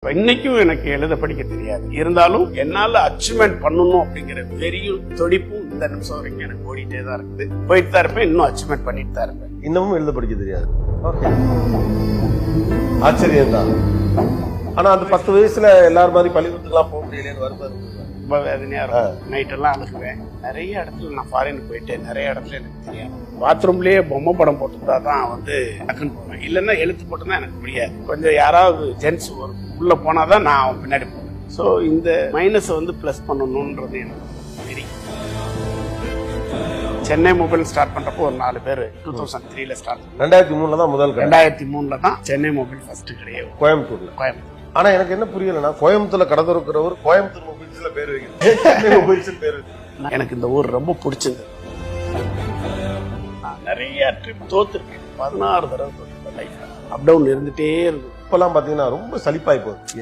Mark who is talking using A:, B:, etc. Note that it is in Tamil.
A: இன்னைக்கும் எனக்கு எழுத படிக்க தெரியாது. இருந்தாலும் என்னால அச்சீவ்மெண்ட் பண்ணணும் அப்படிங்கிற வெறியும் துடிப்பும் இந்த நிமிஷம் வரைக்கும் எனக்கு ஓடிட்டே தான் இருக்குது. போயிட்டு தான் இருப்பேன், இன்னும் அச்சீவ்மெண்ட் பண்ணிட்டு தான் இருப்பேன்.
B: இன்னமும் எழுத படிக்க தெரியாது. ஓகே, ஆச்சரியம் தான். ஆனா அந்த 10 வயசுல எல்லாரும் மாதிரி பள்ளிக்கூடத்துக்குலாம் போக முடியலன்னு வருது.
A: ரொம்ப வேதனையா இருக்கும். நைட்டெல்லாம் அழுகுவேன். நிறைய இடத்துல நான் ஃபாரினுக்கு போயிட்டு நிறைய இடத்துல எனக்கு தெரியாது. பாத்ரூம்லயே பொம்மை படம் போட்டுருந்தா தான் டக்குன்னு போவேன். இல்லைன்னா எழுத்து போட்டுதான் எனக்கு முடியாது. கொஞ்சம் யாராவது ஜென்ஸ் உள்ள போனாதான் நான் பின்னாடி போவேன். ஸோ இந்த மைனஸை பிளஸ் பண்ணணும்ன்றது எனக்கு வெறி. சென்னை மொபைல் ஸ்டார்ட் பண்றப்போ ஒரு 4 பேர் 2003ல ஸ்டார்ட்.
B: 2003ல தான் முதல்.
A: 2003ல தான் சென்னை மொபைல் ஃபர்ஸ்ட் கிடையாது
B: கோயம்புத்தூர்ல. ஆனா எனக்கு என்ன புரியலன்னா, கோயம்புத்தூர்ல கடை திறக்கிறவர் கோயம்புத்தூர் மொபைல்ஸ்ல பேர் வைக்கணும், சென்னை மொபைல்ஸ் பேர் வைக்கணும்.
A: எனக்கு இந்த ஊர் ரொம்ப பிடிச்சது. நான் நிறைய ட்ரிப் தோத்துருக்கேன். 16 தடவை தோத்துருக்கேன். லைஃப் அப் டவுன் இருந்துட்டே இருக்கும்.
B: இப்பெல்லாம் பாத்தீங்கன்னா ரொம்ப சலிப்பாய் போகுது.